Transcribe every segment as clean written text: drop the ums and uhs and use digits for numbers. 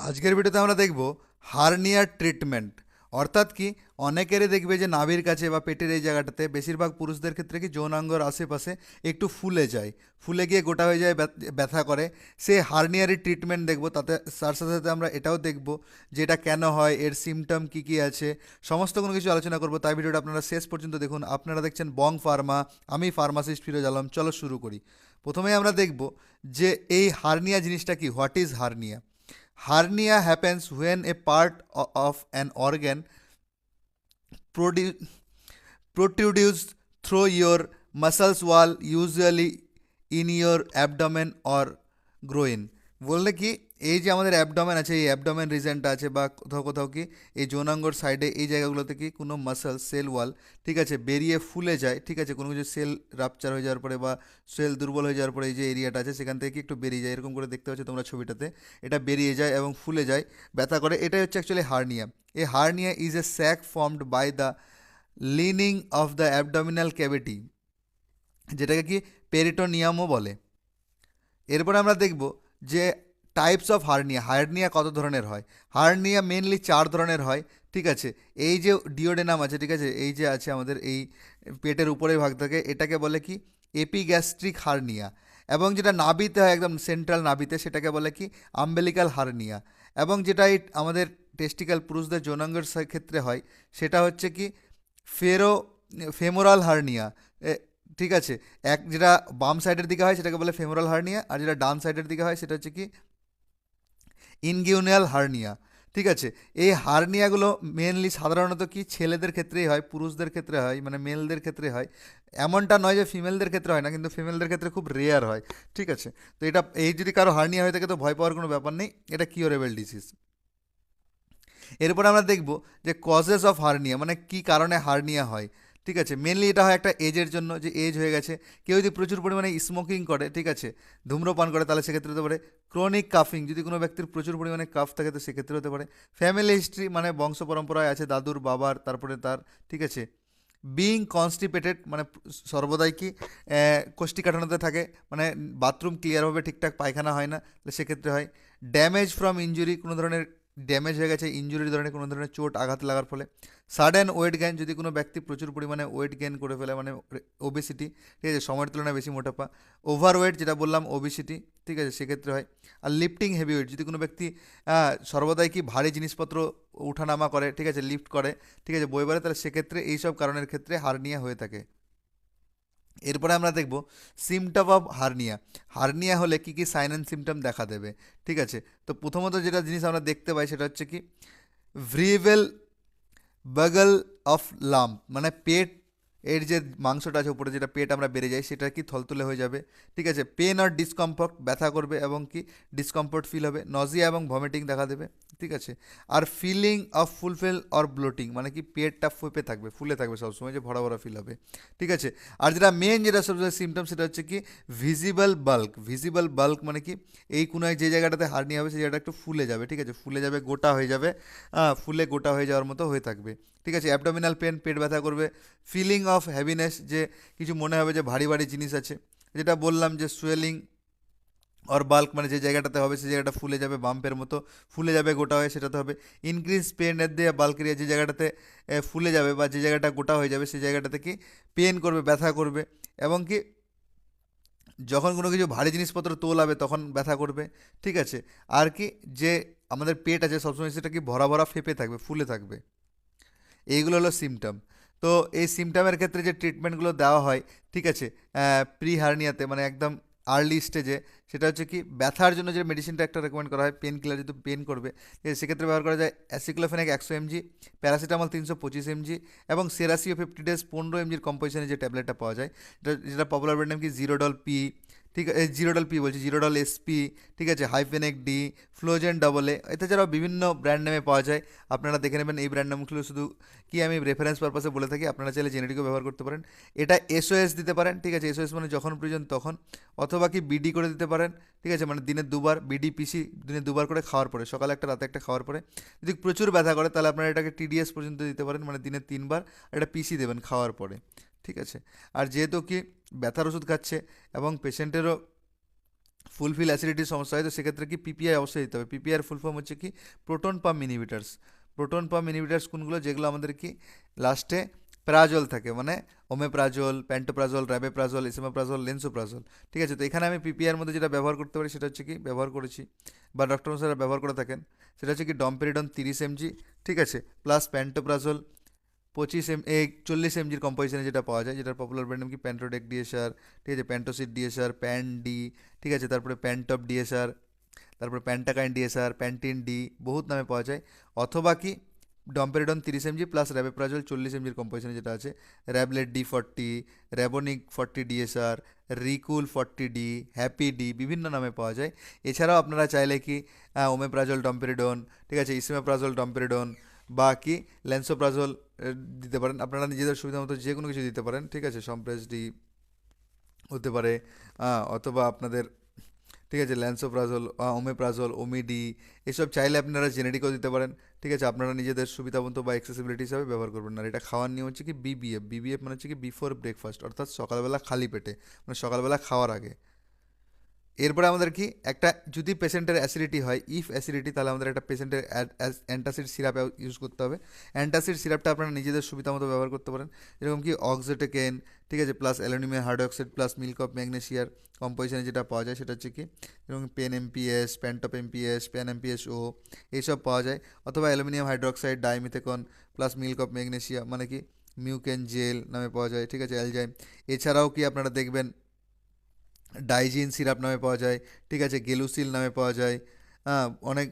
আজকের ভিডিওতে আমরা দেখব হার্নিয়ার ট্রিটমেন্ট। অর্থাৎ কি, অনেকেরই দেখবে যে নাভির কাছে বা পেটের এই জায়গাটাতে, বেশিরভাগ পুরুষদের ক্ষেত্রে কি যৌনাঙ্গর আশেপাশে একটু ফুলে যায়, ফুলে গিয়ে গোটা হয়ে যায়, ব্যথা করে। সে হার্নিয়ারই ট্রিটমেন্ট দেখব, তাতে তার সাথে সাথে আমরা এটাও দেখব যে এটা কেন হয়, এর সিমটম কী কী আছে, সমস্ত কোনো কিছু আলোচনা করব। তাই ভিডিওটা আপনারা শেষ পর্যন্ত দেখুন। আপনারা দেখছেন বং ফার্মা, আমি ফার্মাসিস্ট ফিরোজ আলম। চলো শুরু করি। প্রথমেই আমরা দেখব যে এই হার্নিয়া জিনিসটা কি, what is hernia. Hernia happens when a part of an organ produ- protrudes through your muscles wall, usually in your abdomen or groin। বললে কি, এই যে আমাদের অ্যাবডোমেন আছে, এই অ্যাবডোমেন রিজনটা আছে, বা কোথাও কোথাও কি এই যৌনাঙ্গর সাইডে এই জায়গাগুলোতে কি কোনো মাসল সেল ওয়াল, ঠিক আছে, বেরিয়ে ফুলে যায়, ঠিক আছে, কোনো কিছু সেল রাপচার হয়ে যাওয়ার পরে বা সেল দুর্বল হয়ে যাওয়ার পরে এই যে এরিয়াটা আছে সেখান থেকে কি একটু বেরিয়ে যায়, এরকম করে দেখতে পাচ্ছ তোমরা ছবিটাতে। এটা বেরিয়ে যায় এবং ফুলে যায়, ব্যথা করে। এটাই হচ্ছে অ্যাকচুয়ালি হার্নিয়া। এই hernia is a sac formed by the lining of the abdominal cavity, যেটাকে কি পেরিটোনিয়ামও বলে। এরপরে আমরা দেখব যে টাইপস অফ হার্নিয়া, হার্নিয়া কত ধরনের হয়। হার্নিয়া মেনলি 4 ধরনের হয়, ঠিক আছে। এই যে ডিওডেনাম আছে, ঠিক আছে, এই যে আছে আমাদের এই পেটের উপরে ভাগ থাকে, এটাকে বলে কি এপিগ্যাস্ট্রিক হার্নিয়া। এবং যেটা নাভিতে হয়, একদম সেন্ট্রাল নাভিতে, সেটাকে বলে কি আম্বেলিকাল হার্নিয়া। এবং যেটা এই আমাদের টেস্টিক্যাল পুরুষদের যৌনাঙ্গের ক্ষেত্রে হয়, সেটা হচ্ছে কি ফেরো ফেমোরাল হার্নিয়া। ঠিক আছে, যেটা বাম সাইডের দিকে হয় সেটাকে বলে ফেমোরাল হার্নিয়া, আর যেটা ডান সাইডের দিকে হয় সেটা হচ্ছে কি ইনগিউনিয়াল হার্নিয়া। ঠিক আছে, এই হার্নিয়াগুলো মেনলি সাধারণত কি ছেলেদের ক্ষেত্রেই হয়, পুরুষদের ক্ষেত্রে হয়, মানে মেলদের ক্ষেত্রে হয়। এমনটা নয় যে ফিমেলদের ক্ষেত্রে হয় না, কিন্তু ফিমেলদের ক্ষেত্রে খুব রেয়ার হয়। ঠিক আছে, তো এটা এই যদি কারো হার্নিয়া হয়ে থাকে তো ভয় পাওয়ার কোনো ব্যাপার নেই, এটা কিওরেবল ডিজিজ। এরপর আমরা দেখব যে কজেস অফ হার্নিয়া, মানে কি কারণে হার্নিয়া হয়। ঠিক আছে, মেনলি এটা হয় একটা এজের জন্য, যে এজ হয়ে গেছে, কেউ যদি প্রচুর পরিমাণে স্মোকিং করে, ঠিক আছে, ধূম্রপান করে, তাহলে সেক্ষেত্রে হতে পারে। ক্রনিক কাফিং, যদি কোনো ব্যক্তির প্রচুর পরিমাণে কাফ থাকে তো সেক্ষেত্রে হতে পারে। ফ্যামিলি হিস্ট্রি, মানে বংশ পরম্পরায় আছে দাদুর বাবার, তারপরে তার, ঠিক আছে। বিইং কনস্টিপেটেড, মানে সর্বদাই কি কোষ্ঠীকাঠিন্যতে থাকে, মানে বাথরুম ক্লিয়ারভাবে ঠিকঠাক পায়খানা হয় না, তাহলে সেক্ষেত্রে হয়। ড্যামেজ ফ্রম ইঞ্জুরি, কোনো ধরনের ড্যামেজ হয়ে গেছে ইঞ্জুরির ধরনের, কোনো ধরনের চোট আঘাত লাগার ফলে। সাডেন ওয়েট গেইন, যদি কোনো ব্যক্তি প্রচুর পরিমাণে ওয়েট গেইন করে ফেলে, মানে ওবেসিটি, ঠিক আছে, সময়ের তুলনায় বেশি মোটাপা। ওভারওয়েট, যেটা বললাম ওবেসিটি, ঠিক আছে, সেক্ষেত্রে হয়। আর লিফটিং হেভি ওয়েট, যদি কোনো ব্যক্তি সর্বদাই কি ভারী জিনিসপত্র উঠানামা করে, ঠিক আছে, লিফট করে, ঠিক আছে, বই বাড়ে, তাহলে সেক্ষেত্রে এইসব কারণের ক্ষেত্রে হার্নিয়া হয়ে থাকে। এরপরে আমরা দেখব সিমটম অফ হার্নিয়া। হার্নিয়া হলে কি কি সাইন অ্যান্ড সিমটম দেখা দেবে, ঠিক আছে। তো প্রথমত যেটা জিনিস আমরা দেখতে পাই সেটা হচ্ছে কি ভ্রিভেল বাগল অফ লাম্প, মানে পেট এর যে মাংসটা আছে উপরে, যেটা পেট আমরা বেড়ে যাই, সেটা কি থলথলে হয়ে যাবে, ঠিক আছে। পেন আর ডিসকমফর্ট, ব্যথা করবে এবং কি ডিসকমফর্ট ফিল হবে। নজিয়া এবং ভমিটিং দেখা দেবে, ঠিক আছে। আর feeling of fulfil or bloating, মানে কি পেটটা ফুপে থাকবে, ফুলে থাকবে সবসময়, যে ভরা ভরা ফিল হবে, ঠিক আছে। আর যেটা মেন, যেটা সবচেয়ে সিমটম, সেটা হচ্ছে কি ভিজিবল বাল্ক। ভিজিবল বাল্ক মানে কি এই কোনো যে জায়গাটাতে হার্নিয়া হবে সেই জায়গাটা একটু ফুলে যাবে, ঠিক আছে, ফুলে যাবে, গোটা হয়ে যাবে, ফুলে গোটা হয়ে যাওয়ার মতো হয়ে থাকবে, ঠিক আছে। অ্যাবডোমিনাল পেন, পেট ব্যথা করবে। ফিলিং অফ হ্যাভিনেস, যে কিছু মনে হবে যে ভারী ভারী জিনিস আছে, যেটা বললাম যে সুয়েলিং অর বাল্ক, মানে যে জায়গাটাতে হবে সেই জায়গাটা ফুলে যাবে, বাম্পের মতো ফুলে যাবে, গোটা হয়ে সেটাতে হবে। ইনক্রিজ পেন এর দিয়ে বাল্ক এরিয়া, যে জায়গাটাতে ফুলে যাবে বা যে জায়গাটা গোটা হয়ে যাবে সেই জায়গাটাতে কি পেন করবে, ব্যথা করবে। এবং কি যখন কোনো কিছু ভারী জিনিসপত্র তোলাবে তখন ব্যথা করবে, ঠিক আছে। আর কি যে আমাদের পেট আছে সবসময় সেটা কি ভরা ভরা ফেপে থাকবে, ফুলে থাকবে। এইগুলো হলো সিমটম। তো এই সিমটমের ক্ষেত্রে যে ট্রিটমেন্টগুলো দেওয়া হয়, ঠিক আছে, প্রি হার্নিয়াতে, মানে একদম আর্লি স্টেজে, সেটা হচ্ছে কি ব্যথার জন্য যে মেডিসিনটা একটা রেকমেন্ড করা হয়, পেন কিলার, যেহেতু পেন করবে, সেক্ষেত্রে ব্যবহার করা যায় অ্যাসিক্লোফেনাক 100 mg, প্যারাসিটামল 325 mg, এবং সেরাসিও 50 days 15 mg কম্পোজিশনে যে ট্যাবলেটটা পাওয়া যায়, যেটা পপুলার ব্র্যান্ড নাম কি জিরোডল পি, ঠিক আছে, জিরোডল পি বলছি, জিরোডল এসপি, ঠিক আছে, হাইফেনেক ডি, ফ্লোজেন ডবল এ, এছাড়াও বিভিন্ন ব্র্যান্ড নেমে পাওয়া যায়। আপনারা দেখে নেবেন, এই ব্র্যান্ড নামগুলো শুধু কি আমি রেফারেন্স পারপাসে বলে থাকি, আপনারা চাইলে জেনেটিকও ব্যবহার করতে পারেন। এটা এসওএস দিতে পারেন, ঠিক আছে, এসওএস মানে যখন প্রয়োজন তখন, অথবা কি বিডি করে দিতে পারেন, ঠিক আছে, মানে দিনে দুবার, বিডি পিসি দিনে দুবার করে খাওয়ার পরে, সকালে একটা রাতে একটা খাওয়ার পরে। যদি প্রচুর ব্যথা করে তাহলে আপনারা এটাকে টিডিএস পর্যন্ত দিতে পারেন, মানে দিনে 3 বার, আর এটা পিসি দেবেন খাওয়ার পরে, ঠিক আছে। আর যেহেতু কি ব্যথার ওষুধ খাচ্ছে এবং পেশেন্টেরও ফুলফিল অ্যাসিডিটির সমস্যা হয়, তো সেক্ষেত্রে কি পিপিআই অবশ্যই দিতে হবে। পিপিআইয়ের ফুল ফর্ম হচ্ছে কি proton pump inhibitors. Proton pump inhibitors কোনগুলো, যেগুলো আমাদের কি লাস্টে প্রাজল থাকে, মানে ওমেপ্রাজল, প্যান্টোপ্রাজল, র্যাবেপ্রাজল, ইসেমাপ্রাজল, লেন্সোপ্রাজল। ঠিক আছে, তো এখানে আমি পিপিআইয়ের মধ্যে যেটা ব্যবহার করতে পারি সেটা হচ্ছে কি ব্যবহার করেছি বা ডক্টর মশাইরা ব্যবহার করে থাকেন, সেটা হচ্ছে কি ডমপেরিডন 30 mg, ঠিক আছে, প্লাস প্যান্টোপ্রাজল 40 mgর কম্পোজিশনে যেটা পাওয়া যায়, যেটার পপুলার ব্র্যান্ড নাম কি প্যান্টোডেক ডিএসআর, ঠিক আছে, প্যান্টোসিড ডিএসআর, প্যান ডি, ঠিক আছে, তারপরে প্যান্টপ ডিএসআর, তারপরে প্যান্টাকাইন ডিএসআর, প্যান্টিন ডি, বহুত নামে পাওয়া যায়। অথবা কি ডম্পেরিডন 30 mg প্লাস র্যাবেপ্রাজল 40 mgর কম্পোজিশনে যেটা আছে, Rablet D 40, Rabonik 40 DSR, Recool 40 D, happy D, বিভিন্ন নামে পাওয়া যায়। এছাড়াও আপনারা চাইলে কি ওমেপ্রাজল ডম্পেরিডন, ঠিক আছে, ইসেমাপ্রাজল ডম্পেরিডন বা কি ল্যান্সোপ্রাজল দিতে পারেন। আপনারা নিজেদের সুবিধা মতো যে কোনো কিছু দিতে পারেন, ঠিক আছে, সম্প্রেস ডি হতে পারে, অথবা আপনাদের, ঠিক আছে, ল্যান্সোপ্রাজল, ওমেপ্রাজল, ওমিডি, এসব চাইলে আপনারা জেনেরিকও দিতে পারেন। ঠিক আছে, আপনারা নিজেদের সুবিধা মতো বা অ্যাক্সেসিবিলিটি হিসাবে ব্যবহার করবেন। আর এটা খাওয়ার নিয়ম হচ্ছে কি বিবিএফ। বিবিএফ মানে হচ্ছে কি বিফোর ব্রেকফাস্ট, অর্থাৎ সকালবেলা খালি পেটে, মানে সকালবেলা খাওয়ার আগে। এরপরে আমাদের কি একটা, যদি পেশেন্টের অ্যাসিডিটি হয়, ইফ অ্যাসিডিটি, তাহলে আমাদের একটা পেশেন্টের অ্যান্টাসিড সিরাপ ইউজ করতে হবে। অ্যান্টাসিড সিরাপটা আপনারা নিজেদের সুবিধা মতো ব্যবহার করতে পারেন, যেরকম কি অক্সিটেকেন, ঠিক আছে, plus aluminium hydroxide plus milk of ম্যাগনেসিয়ার কম্পোজিশনে যেটা পাওয়া যায় সেটা হচ্ছে কি, যেরকম pen MPS, Pantop MPS, pan MPS ও, এইসব পাওয়া যায়। অথবা aluminium hydroxide dimethicone plus milk of magnesia, মানে কি মিউকেন জেল নামে পাওয়া যায়, ঠিক আছে, অ্যালজাইম। এছাড়াও কি আপনারা দেখবেন ডাইজিন সিরাপ নামে পাওয়া যায়, ঠিক আছে, গেলুসিল নামে পাওয়া যায়, অনেক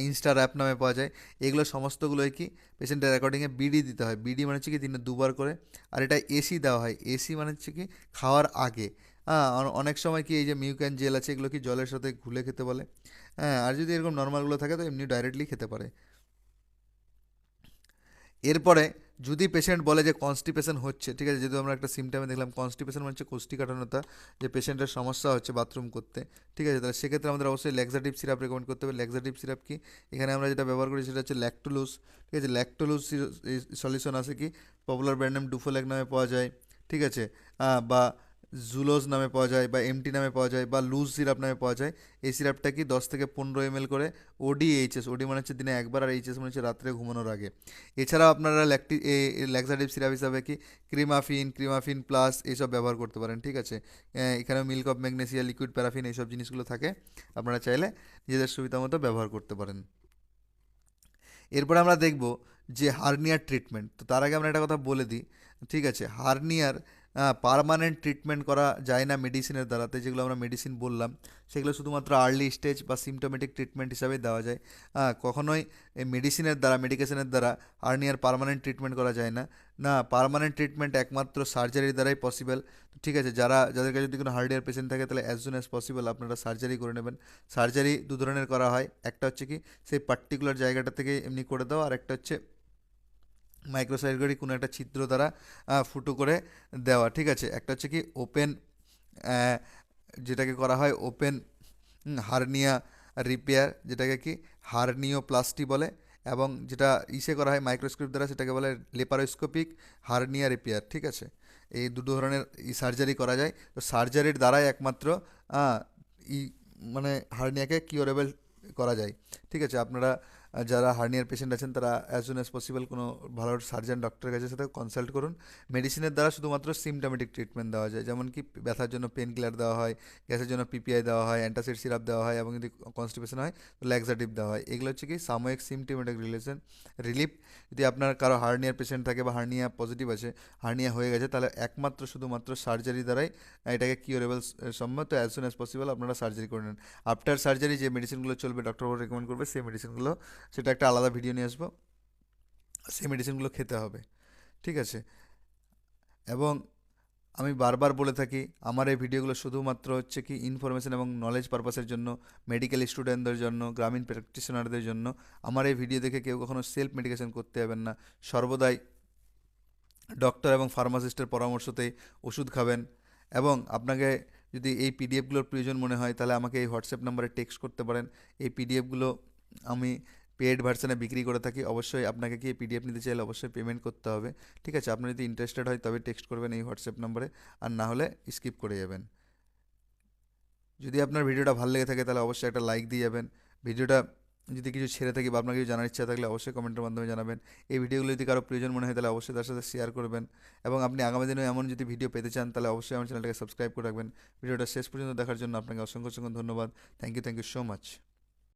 ইনস্টা র্যাপ নামে পাওয়া যায়। এগুলো সমস্তগুলোই কি পেশেন্টের অ্যাকর্ডিংয়ে বিডি দিতে হয়। বিডি মানে হচ্ছে কি দিনে দুবার করে। আর এটা এসি দেওয়া হয়, এসি মানে হচ্ছে কি খাওয়ার আগে। অনেক সময় কি এই যে মিউক্যান জেল আছে এগুলো কি জলের সাথে ঘুলে খেতে বলে। হ্যাঁ, আর যদি এরকম নর্মালগুলো থাকে তো এমনি ডাইরেক্টলি খেতে পারে। এরপরে যদি পেশেন্ট বলে যে কনস্টিপেশন হচ্ছে, ঠিক আছে, যেহেতু আমরা একটা সিমটামে দেখলাম কনস্টিপেশন মানে হচ্ছে কোষ্ঠীকাঠিন্যতা, যে পেশেন্টের সমস্যা হচ্ছে বাথরুম করতে, ঠিক আছে, তাহলে সেক্ষেত্রে আমাদের অবশ্যই ল্যাক্সাটিভ সিরাপ রেকমেন্ড করতে হবে। ল্যাক্সাটিভ সিরাপ কি, এখানে আমরা যেটা ব্যবহার করি সেটা হচ্ছে ল্যাকটোলুস, ঠিক আছে, ল্যাকটোলুস সলিউশন আছে কি পপুলার ব্র্যান্ড নেম ডুফোল্যাক নামে পাওয়া যায়, ঠিক আছে, বা জুলোজ নামে পাওয়া যায়, বা এমটি নামে পাওয়া যায়, বা লুজ সিরাপ নামে পাওয়া যায়। এই সিরাপটা কি 10 থেকে 15 ml করে, ওডি ওডি মানে হচ্ছে দিনে একবার, আর এইচএস মানে হচ্ছে রাত্রে ঘুমানোর আগে। এছাড়াও আপনারা ল্যাক্সাটিভ সিরাপ হিসাবে কি ক্রিমাফিন প্লাস এইসব ব্যবহার করতে পারেন, ঠিক আছে। এখানে milk of magnesia, liquid paraffin, এইসব জিনিসগুলো থাকে, আপনারা চাইলে নিজেদের সুবিধা মতো ব্যবহার করতে পারেন। এরপরে আমরা দেখব যে হার্নিয়ার ট্রিটমেন্ট। তো তার আগে আমরা একটা কথা বলে দিই, ঠিক আছে, হার্নিয়ার পার্মানেন্ট ট্রিটমেন্ট করা যায় না মেডিসিনের দ্বারাতে। যেগুলো আমরা মেডিসিন বললাম সেগুলো শুধুমাত্র আর্লি স্টেজ বা সিমটোমেটিক ট্রিটমেন্ট হিসাবে দেওয়া যায়। কখনোই এই মেডিসিনের দ্বারা, মেডিকেশনের দ্বারা হার্নিয়ার পার্মানেন্ট ট্রিটমেন্ট করা যায় না। না, পার্মানেন্ট ট্রিটমেন্ট একমাত্র সার্জারির দ্বারাই পসিবল। ঠিক আছে, যাদের কাছে যদি কোনো হার্নিয়ার পেশেন্ট থাকে তাহলে অ্যাজ সুন অ্যাজ পসিবল আপনারা সার্জারি করে নেবেন। সার্জারি দু ধরনের করা হয়, একটা হচ্ছে কি সেই পার্টিকুলার জায়গাটা থেকে এমনি করে দেওয়া, আর একটা হচ্ছে মাইক্রোসার্জারি কোনো একটা ছিদ্র দ্বারা ফুটো করে দেওয়া, ঠিক আছে। একটা হচ্ছে কি ওপেন, যেটাকে করা হয় ওপেন হার্নিয়া রিপেয়ার, যেটাকে কি হার্নিওপ্লাস্টি বলে, এবং যেটা ইসে করা হয় মাইক্রোস্কোপ দ্বারা সেটাকে বলে লেপারোস্কোপিক হার্নিয়া রিপেয়ার, ঠিক আছে। এই দুটো ধরনের সার্জারি করা যায়। তো সার্জারির দ্বারাই একমাত্র আহ, ই মানে হার্নিয়াকে কিওরেবল করা যায়, ঠিক আছে। আপনারা যারা হার্নিয়ার পেশেন্ট আছেন তারা অ্যাজ সুন অ্যাজ পসিবল কোনো ভালো সার্জন ডক্টরের কাছে সাথে কনসাল্ট করুন। মেডিসিনের দ্বারা শুধুমাত্র সিমটোমেটিক ট্রিটমেন্ট দেওয়া যায়, যেমন কি ব্যথার জন্য পেন কিলার দেওয়া হয়, গ্যাসের জন্য পিপিআই দেওয়া হয়, অ্যান্টাসিড সিরাপ দেওয়া হয়, এবং যদি কনস্টিপেশন হয় তো ল্যাক্সাটিভ দেওয়া হয়। এগুলো হচ্ছে কি সাময়িক সিমটোমেটিক রিলিফ। যদি আপনার কারো হার্নিয়ার পেশেন্ট থাকে বা হার্নিয়া পজিটিভ আছে, হার্নিয়া হয়ে গেছে, তাহলে একমাত্র শুধুমাত্র সার্জারি দ্বারাই এটাকে কিওরেবল সম্ভব। তো অ্যাজ সুন অ্যাজ পসিবল আপনারা সার্জারি করে নেন। আফটার সার্জারি যে মেডিসিনগুলো চলবে, ডক্টর রেকমেন্ড করবে সেই মেডিসিনগুলো, সেটা একটা আলাদা ভিডিও নিয়ে আসবো, সেই মেডিসিনগুলো খেতে হবে, ঠিক আছে। এবং আমি বারবার বলে থাকি আমার এই ভিডিওগুলো শুধুমাত্র হচ্ছে কি ইনফরমেশন এবং নলেজ পারপাসের জন্য, মেডিকেল স্টুডেন্টদের জন্য, গ্রামীণ প্র্যাকটিশনারদের জন্য। আমার এই ভিডিও দেখে কেউ কখনো সেলফ মেডিকেশন করতে যাবেন না। সর্বদাই ডক্টর এবং ফার্মাসিস্টের পরামর্শতেই ওষুধ খাবেন। এবং আপনাকে যদি এই পিডিএফগুলোর প্রয়োজন মনে হয় তাহলে আমাকে এই হোয়াটসঅ্যাপ নাম্বারে টেক্সট করতে পারেন। এই পিডিএফগুলো আমি পেড ভার্সনে বিক্রি করে থাকি। অবশ্যই আপনাকে কি এই পিডিএফ নিতে চাইলে অবশ্যই পেমেন্ট করতে হবে, ঠিক আছে। আপনি যদি ইন্টারেস্টেড হয় তবে টেক্সট করবেন এই হোয়াটসঅ্যাপ নাম্বারে, আর না হলে স্কিপ করে যাবেন। যদি আপনার ভিডিওটা ভালো লেগে থাকে তাহলে অবশ্যই একটা লাইক দিয়ে যাবেন। ভিডিওটা যদি কিছু ছেড়ে থাকি বা আপনার কিছু জানার ইচ্ছা থাকলে অবশ্যই কমেন্টের মাধ্যমে জানাবেন। এই ভিডিওগুলো যদি কারো প্রয়োজন মনে হয় তাহলে অবশ্যই তার সাথে শেয়ার করবেন। এবং আপনি আগামী দিনেও এমন যদি ভিডিও পেতে চান তাহলে অবশ্যই আমার চ্যানেলটাকে সাবস্ক্রাইব করে রাখবেন। ভিডিওটা শেষ পর্যন্ত দেখার জন্য আপনাকে অসংখ্য অসংখ্য ধন্যবাদ। Thank you so much.